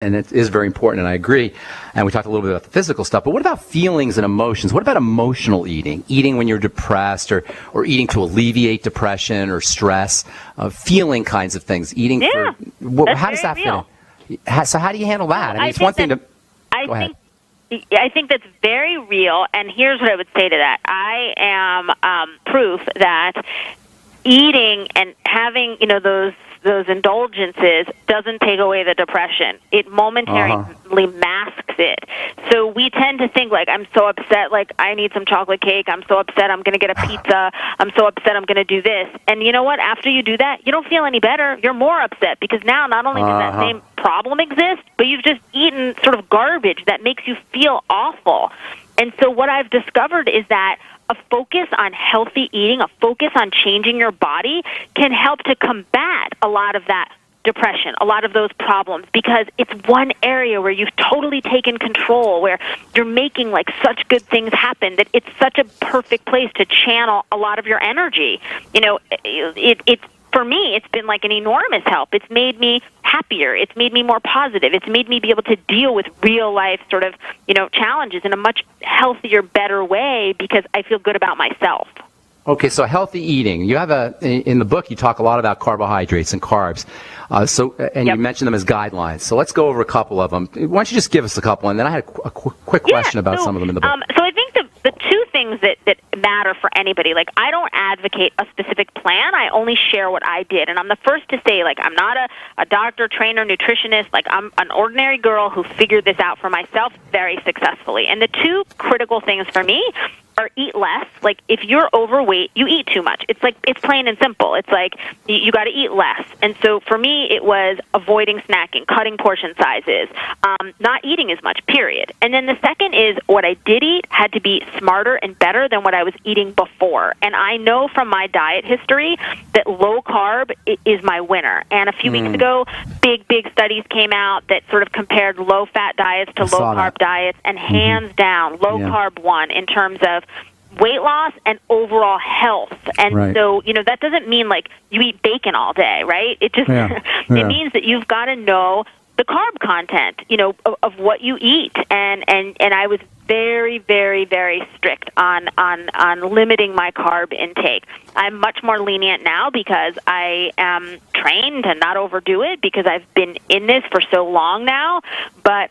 And it is very important, and I agree. And we talked a little bit about the physical stuff, but what about feelings and emotions? What about emotional eating? Eating when you're depressed, or eating to alleviate depression or stress, feeling kinds of things. Eating how does that fit in? So how do you handle that? I mean, it's one thing to... Go ahead. I think that's very real, and here's what I would say to that. I am proof that eating and having, those indulgences doesn't take away the depression. It momentarily masks it. So we tend to think, like, I'm so upset, like, I need some chocolate cake. I'm so upset I'm going to get a pizza. I'm so upset I'm going to do this. And you know what? After you do that, you don't feel any better. You're more upset because now not only does that same problem exist, but you've just eaten sort of garbage that makes you feel awful. And so what I've discovered is that a focus on healthy eating, a focus on changing your body can help to combat a lot of that depression, a lot of those problems, because it's one area where you've totally taken control, where you're making like such good things happen that it's such a perfect place to channel a lot of your energy. It's for me, it's been like an enormous help. It's made me happier. It's made me more positive. It's made me be able to deal with real life sort of, challenges in a much healthier, better way because I feel good about myself. Okay, so healthy eating. You have in the book, you talk a lot about carbohydrates and carbs. You mention them as guidelines. So let's go over a couple of them. Why don't you just give us a couple, and then I had a quick question about some of them in the book. So I think the two things that matter for anybody, like, I don't advocate a specific plan. I only share what I did. And I'm the first to say, like, I'm not a doctor, trainer, nutritionist. Like, I'm an ordinary girl who figured this out for myself very successfully. And the two critical things for me are eat less. Like, if you're overweight, you eat too much. It's plain and simple. It's like you got to eat less. And so for me, it was avoiding snacking, cutting portion sizes, not eating as much, period. And then the second is what I did eat had to be smarter and better than what I was eating before. And I know from my diet history that low carb is my winner. And a few weeks ago, big studies came out that sort of compared low fat diets to low carb diets, and hands down, low carb won in terms of weight loss and overall health. And so, that doesn't mean like you eat bacon all day, right? It just it means that you've got to know the carb content, of what you eat. And I was very, very, very strict on limiting my carb intake. I'm much more lenient now because I am trained to not overdo it because I've been in this for so long now. But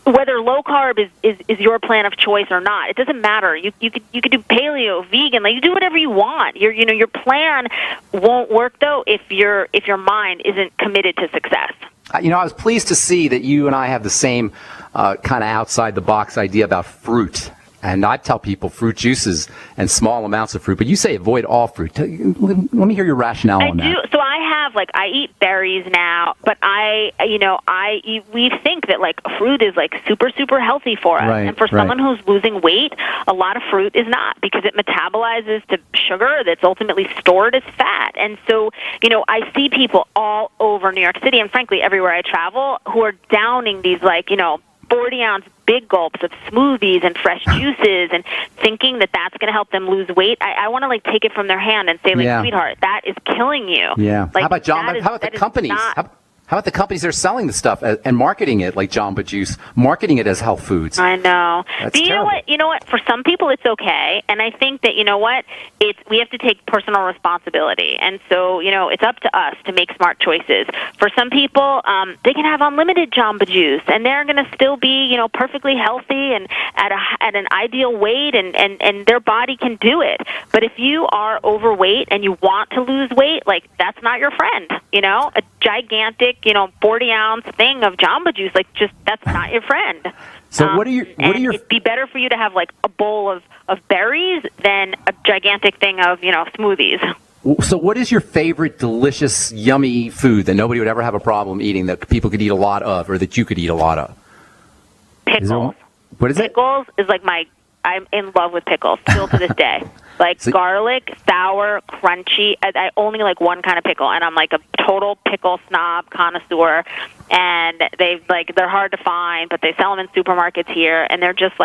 whether low carb is your plan of choice or not, it doesn't matter. You could do paleo, vegan, like, you do whatever you want. Your plan won't work though if your mind isn't committed to success. I was pleased to see that you and I have the same kind of outside the box idea about fruit. And I tell people fruit juices and small amounts of fruit, but you say avoid all fruit. Let me hear your rationale on that. I do. So I eat berries now, but we think that like fruit is like super, super healthy for us. And for someone who's losing weight, a lot of fruit is not, because it metabolizes to sugar that's ultimately stored as fat. And so, I see people all over New York City and frankly everywhere I travel who are downing these 40-ounce big gulps of smoothies and fresh juices and thinking that that's going to help them lose weight. I want to take it from their hand and say, sweetheart, that is killing you. Yeah. How about how about the companies? How about the companies that are selling the stuff and marketing it like Jamba Juice, marketing it as health foods? I know. That's but you know what? For some people, it's okay. And I think that, we have to take personal responsibility. And so, it's up to us to make smart choices. For some people, they can have unlimited Jamba Juice, and they're going to still be, perfectly healthy and at an ideal weight, and their body can do it. But if you are overweight and you want to lose weight, that's not your friend, a gigantic 40-ounce thing of Jamba Juice, that's not your friend. So what are your it'd be better for you to have a bowl of berries than a gigantic thing of smoothies. So what is your favorite delicious, yummy food that nobody would ever have a problem eating, that people could eat a lot of, or that you could eat a lot of? Pickles. What is it? Pickles is I'm in love with pickles still to this day. Garlic, sour, crunchy. I only like one kind of pickle, and I'm a total pickle snob connoisseur. And they're hard to find, but they sell them in supermarkets here, and they're just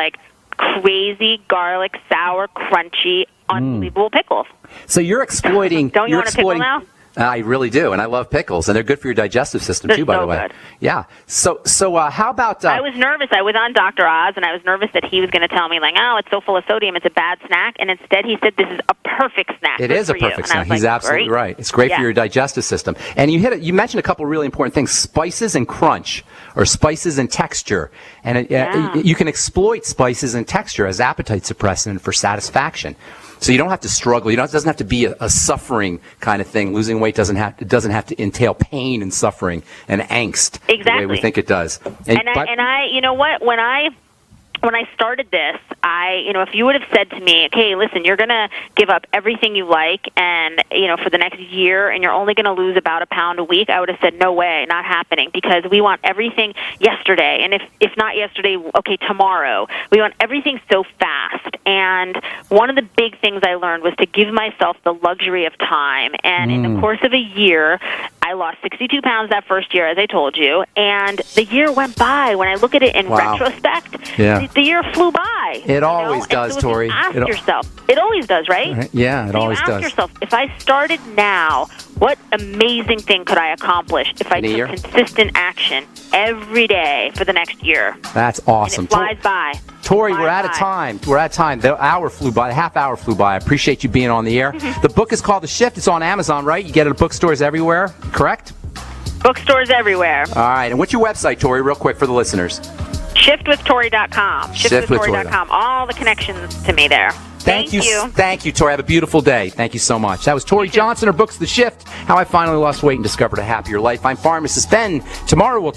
crazy garlic, sour, crunchy, unbelievable pickles. So you're exploiting. Don't you want a pickle now? I really do, and I love pickles, and they're good for your digestive system They're too, by so the way. good. Yeah. So how about? I was nervous. I was on Dr. Oz, and I was nervous that he was going to tell me, like, oh, it's so full of sodium, it's a bad snack. And instead, he said, this is a perfect snack. It is a perfect snack. He's absolutely right. It's great for your digestive system. And you mentioned a couple of really important things: spices and crunch, or spices and texture. And you can exploit spices and texture as appetite suppressant for satisfaction. So you don't have to struggle. It doesn't have to be a suffering kind of thing. Losing weight doesn't have to entail pain and suffering and angst the way we think it does. And I, you know what? When I started this, if you would have said to me, okay, listen, you're going to give up everything you like and, for the next year, and you're only going to lose about a pound a week, I would have said, no way, not happening, because we want everything yesterday. And if not yesterday, okay, tomorrow. We want everything so fast. And one of the big things I learned was to give myself the luxury of time. And in the course of a year, I lost 62 pounds that first year, as I told you, and the year went by. When I look at it in retrospect, the year flew by. It always does, so Tori. Ask yourself. It always does, right? Yeah, it always does. Ask yourself, if I started now, what amazing thing could I accomplish if I took consistent action every day for the next year? That's awesome. And it flies by. Tori, we're out of time. The hour flew by. The half hour flew by. I appreciate you being on the air. The book is called The Shift. It's on Amazon, right? You get it at bookstores everywhere, correct? Bookstores everywhere. All right. And what's your website, Tori, real quick for the listeners? ShiftWithTori.com. ShiftWithTori.com. All the connections to me there. Thank you. Thank you, Tori. Have a beautiful day. Thank you so much. That was Tori Johnson. Her book's The Shift, How I Finally Lost Weight and Discovered a Happier Life. I'm Pharmacist Ben. Tomorrow we'll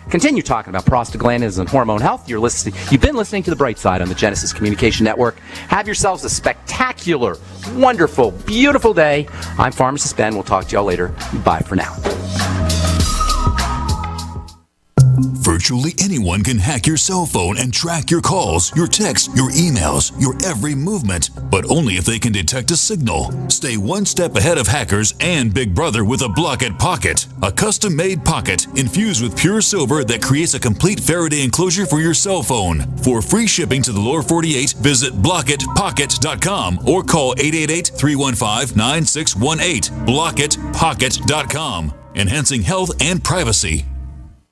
continue talking about prostaglandins and hormone health. You've been listening to The Bright Side on the Genesis Communication Network. Have yourselves a spectacular, wonderful, beautiful day. I'm Pharmacist Ben. We'll talk to y'all later. Bye for now. Virtually anyone can hack your cell phone and track your calls, your texts, your emails, your every movement, but only if they can detect a signal. Stay one step ahead of hackers and Big Brother with a Block-It Pocket, a custom-made pocket infused with pure silver that creates a complete Faraday enclosure for your cell phone. For free shipping to the lower 48, visit blockitpocket.com or call 888-315-9618. Blockitpocket.com, enhancing health and privacy.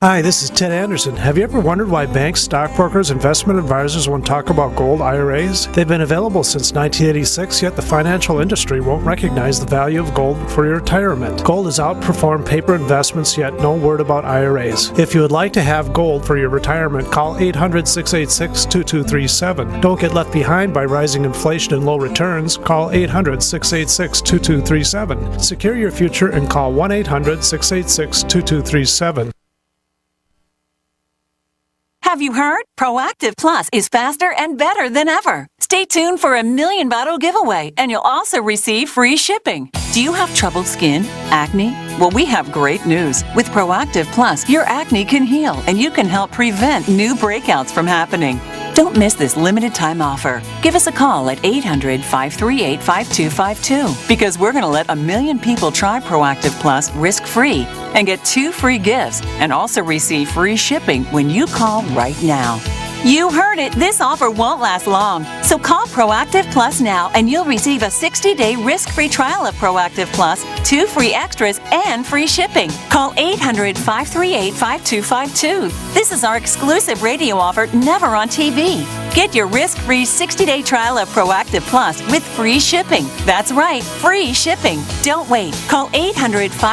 Hi, this is Ted Anderson. Have you ever wondered why banks, stockbrokers, investment advisors won't talk about gold IRAs? They've been available since 1986, yet the financial industry won't recognize the value of gold for your retirement. Gold has outperformed paper investments, yet no word about IRAs. If you would like to have gold for your retirement, call 800-686-2237. Don't get left behind by rising inflation and low returns. Call 800-686-2237. Secure your future and call 1-800-686-2237. Have you heard? Proactive Plus is faster and better than ever. Stay tuned for a $1 million bottle giveaway, and you'll also receive free shipping. Do you have troubled skin? Acne? Well, we have great news. With Proactive Plus, your acne can heal, and you can help prevent new breakouts from happening. Don't miss this limited time offer. Give us a call at 800-538-5252 because we're going to let 1 million people try Proactive Plus risk-free and get 2 free gifts and also receive free shipping when you call right now. You heard it. This offer won't last long. So call Proactive Plus now and you'll receive a 60-day risk-free trial of Proactive Plus, 2 free extras, and free shipping. Call 800-538-5252. This is our exclusive radio offer, never on TV. Get your risk-free 60-day trial of Proactive Plus with free shipping. That's right, free shipping. Don't wait. Call 800-538-5252.